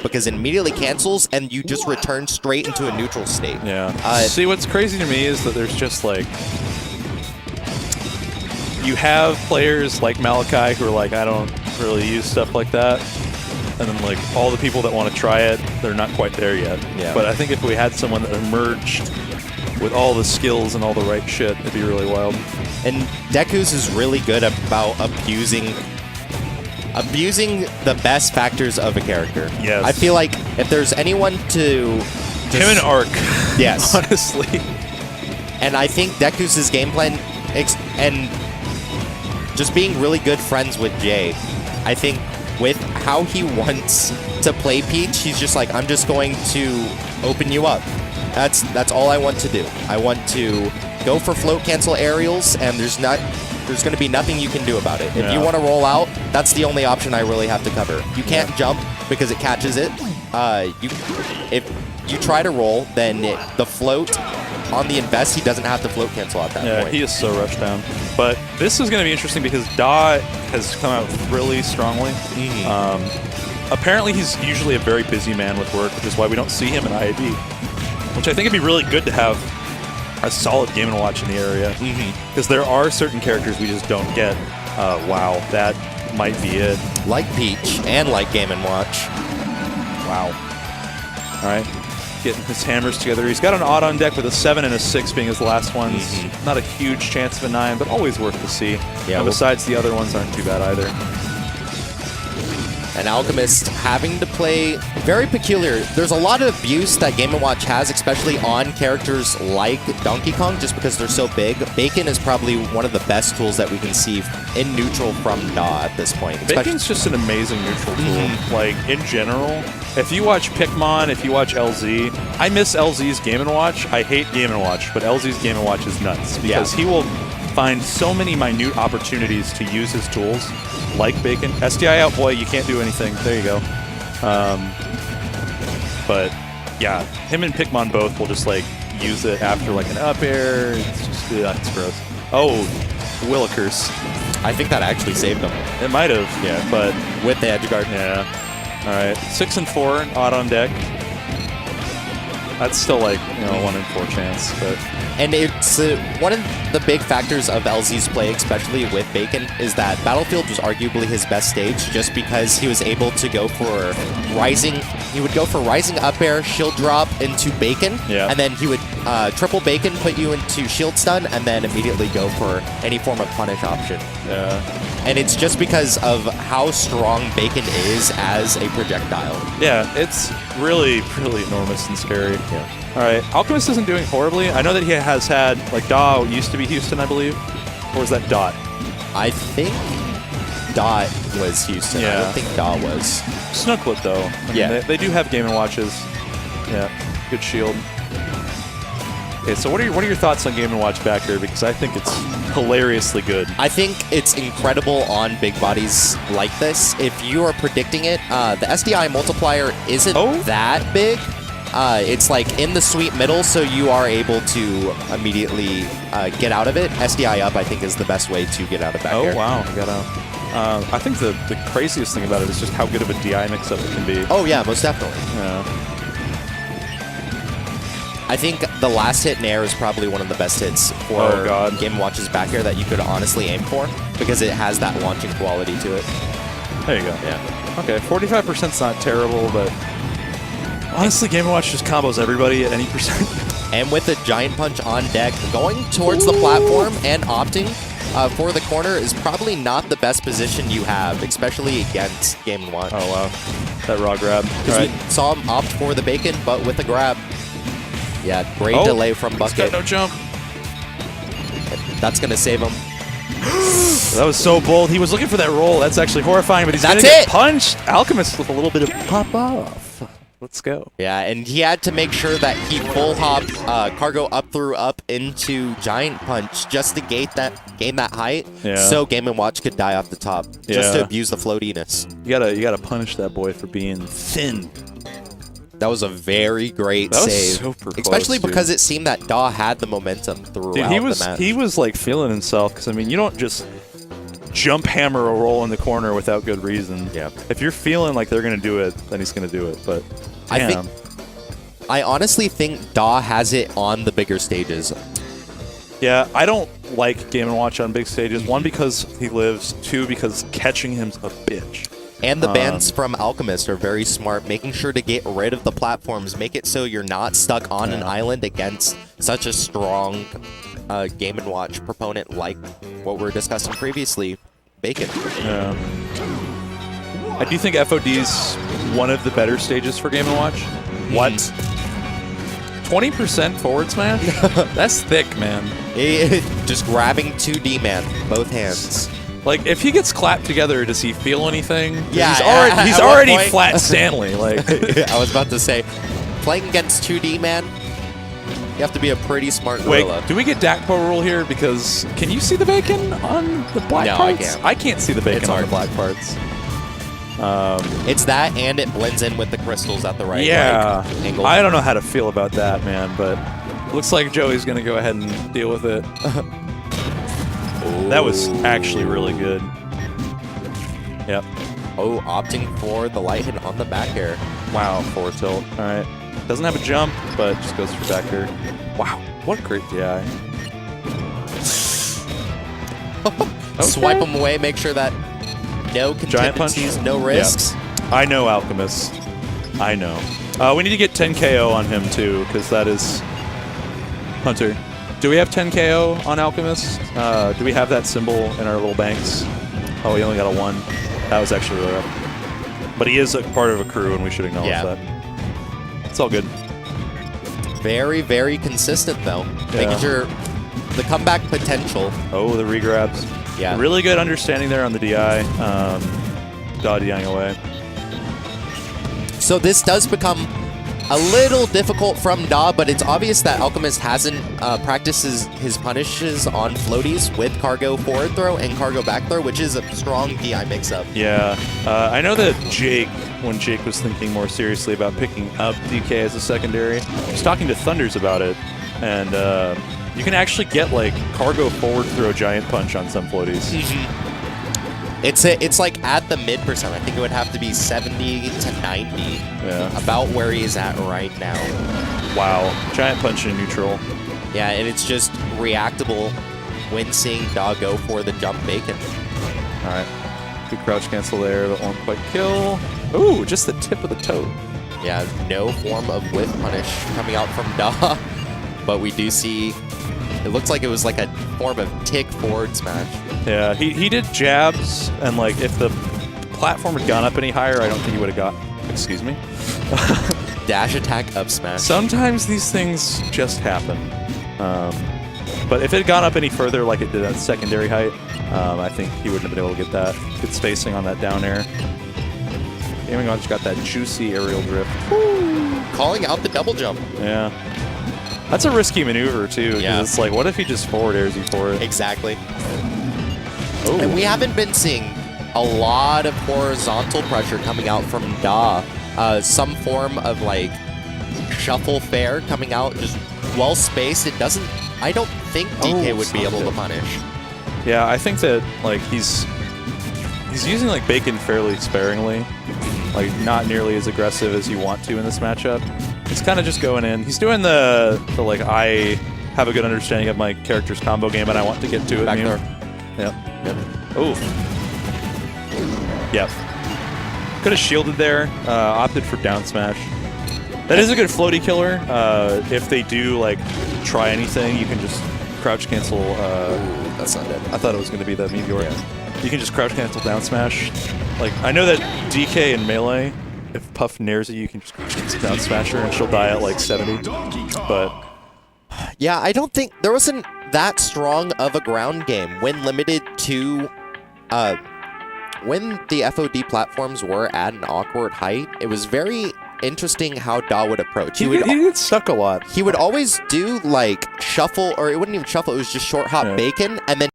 because it immediately cancels and you just return straight into a neutral state. Yeah. See, what's crazy to me is that there's just like, you have players like Malachi who are like, I don't really use stuff like that. And then like all the people that want to try it, they're not quite there yet. Yeah. But I think if we had someone that emerged with all the skills and all the right shit, it'd be really wild. And Deku's is really good about abusing the best factors of a character. Yes. I feel like if there's anyone to just, Him and Arc. Yes. Honestly. And I think Deku's game plan and just being really good friends with Jay, I think with how he wants to play Peach, he's just like, I'm just going to open you up. That's all I want to do. I want to go for float cancel aerials, and there's going to be nothing you can do about it. If you want to roll out, that's the only option I really have to cover. You can't jump because it catches it. If you try to roll, then the float on the invest, he doesn't have to float cancel at that point. Yeah, he is so rushed down. But this is going to be interesting because Da has come out really strongly. Apparently, he's usually a very busy man with work, which is why we don't see him in IaB. Which I think would be really good to have a solid Game & Watch in the area. Because there are certain characters we just don't get. Wow, that might be it. Like Peach and like Game & Watch. Wow. All right. Getting his hammers together. He's got an odd on deck with a 7 and a 6 being his last ones. Not a huge chance of a 9, but always worth to see. Yeah, and besides, the other ones aren't too bad either. An Alchemist having to play very peculiar. There's a lot of abuse that Game & Watch has, especially on characters like Donkey Kong, just because they're so big. Bacon is probably one of the best tools that we can see in neutral from Da at this point. Bacon's just an amazing neutral tool. Like, in general, if you watch Pikmin, if you watch LZ, I miss LZ's Game & Watch. I hate Game & Watch, but LZ's Game & Watch is nuts because he will find so many minute opportunities to use his tools, like Bacon. SDI out, boy, you can't do anything. There you go. But yeah, him and Pikmin both will just like use it after like an up air. It's just, it's gross. Oh, Willikers. I think that actually saved him. It might have, but with the edge guard. Yeah. All right, 6 and 4, odd on deck. That's still like, you know, 1 in 4 chance, but. And it's one of the big factors of LZ's play, especially with Bacon, is that Battlefield was arguably his best stage just because he was able to go for rising. He would go for rising up air, shield drop into Bacon, and then he would triple Bacon, put you into shield stun, and then immediately go for any form of punish option. And it's just because of how strong Bacon is as a projectile. Yeah, it's really, really enormous and scary. All right, Alchemist isn't doing horribly. I know that he has had, like, Da used to be Houston, I believe. Or was that Dot? I think Dot was Houston. I don't think Da was. Snooklet, though. I mean, they do have Game & Watches. Yeah, good shield. Okay, so what are your thoughts on Game & Watch back here? Because I think it's hilariously good. I think it's incredible on big bodies like this. If you are predicting it, the SDI multiplier isn't that big. It's like in the sweet middle, so you are able to immediately get out of it. SDI up, I think, is the best way to get out of back air. Oh, wow. Got out. I think the craziest thing about it is just how good of a DI mix-up it can be. Oh, yeah, most definitely. Yeah. I think the last hit in air is probably one of the best hits for Game & Watch's back air that you could honestly aim for because it has that launching quality to it. There you go. Yeah. Okay, 45% is not terrible, but honestly, Game & Watch just combos everybody at any percent. And with a Giant Punch on deck, going towards the platform and opting for the corner is probably not the best position you have, especially against Game & Watch. Oh, wow. That raw grab. Because we saw him opt for the Bacon, but with a grab. Yeah, great delay from Bucket. He's got no jump. That's going to save him. That was so bold. He was looking for that roll. That's actually horrifying, but he's going to get punched. Alchemist with a little bit of pop off. Let's go. Yeah, and he had to make sure that he full hopped cargo up through up into Giant Punch just to gain that height, so Game & Watch could die off the top, just to abuse the floatiness. You gotta punish that boy for being thin. That was a very great save, super close, especially because it seemed that Da had the momentum throughout the match. He was like feeling himself because I mean you don't just jump hammer a roll in the corner without good reason. Yeah. If you're feeling like they're going to do it, then he's going to do it. But damn. I honestly think Daw has it on the bigger stages. Yeah, I don't like Game & Watch on big stages. One, because he lives. Two, because catching him's a bitch. And the bans from Alchemist are very smart, making sure to get rid of the platforms, make it so you're not stuck on an island against such a strong Game & Watch proponent like what we were discussing previously, Bacon. Yeah. I do think FOD's one of the better stages for Game & Watch. What? 20% forward smash? That's thick, man. Just grabbing 2D, man, both hands. Like, if he gets clapped together, does he feel anything? Yeah, he's already flat Stanley. Like, I was about to say, playing against 2D, man, you have to be a pretty smart gorilla. Wait, do we get Dakpo rule here? Because can you see the bacon on the black parts? I can't see the bacon on the black parts. It's that, and it blends in with the crystals at the right angle. I don't know how to feel about that, man, but looks like Joey's going to go ahead and deal with it. That was actually really good. Yep. Oh, opting for the light hit on the back air. Wow, forward tilt. All right. Doesn't have a jump, but just goes for back air. Wow, what a great DI. Swipe them away, make sure that no contingencies, no risks. Yeah. I know Alchemist. I know. We need to get 10 KO on him, too, because that is... Hunter, do we have 10 KO on Alchemist? Do we have that symbol in our little banks? Oh, he only got a 1. That was actually really rough. But he is a part of a crew, and we should acknowledge that. It's all good. Very, very consistent, though. Making sure the comeback potential. Oh, the regrabs. Yeah. Really good understanding there on the DI. Daw DIing away. So this does become a little difficult from Daw, but it's obvious that Alchemist hasn't practiced his punishes on floaties with cargo forward throw and cargo back throw, which is a strong DI mix-up. Yeah. I know that Jake, when Jake was thinking more seriously about picking up DK as a secondary, was talking to Thunders about it, and you can actually get like cargo forward throw giant punch on some floaties. It's like at the mid percent. I think it would have to be 70 to 90. Yeah. About where he is at right now. Wow. Giant punch in neutral. Yeah, and it's just reactable when seeing Daw go for the jump bacon. All right. Good crouch cancel there, but won't quite kill. Ooh, just the tip of the toe. Yeah, no form of whiff punish coming out from Daw, but we do see. It looks like it was like a form of tick forward smash. Yeah, he did jabs, and like if the platform had gone up any higher, I don't think he would have got. Excuse me. Dash attack up smash. Sometimes these things just happen. But if it had gone up any further, like it did at secondary height, I think he wouldn't have been able to get that. Good spacing on that down air. Gaming Watch got that juicy aerial drift. Woo. Calling out the double jump. Yeah. That's a risky maneuver, too. Yeah. It's like, what if he just forward airs you for it? Exactly. Oh. And we haven't been seeing a lot of horizontal pressure coming out from Daw. Some form of, like, shuffle fair coming out, just well-spaced. It doesn't... I don't think DK would be able to punish. Yeah, I think that, like, he's using, like, bacon fairly sparingly. Like, not nearly as aggressive as you want to in this matchup. He's kind of just going in. He's doing the like, I have a good understanding of my character's combo game and I want to get to it. Back there. Yep. Oh. Yep. Could have shielded there. Opted for down smash. That is a good floaty killer. If they do, like, try anything, you can just crouch cancel. That's not dead. I thought it was going to be the Meteor. Yeah. You can just crouch cancel down smash. Like, I know that DK in Melee, if Puff nairs it, you can just crouch cancel down smash her and she'll die at like 70. But yeah, I don't think there wasn't that strong of a ground game when limited to when the FOD platforms were at an awkward height. It was very interesting how Daw would approach. He would get stuck a lot. He would always do like shuffle, or it wouldn't even shuffle, it was just short hop bacon, and then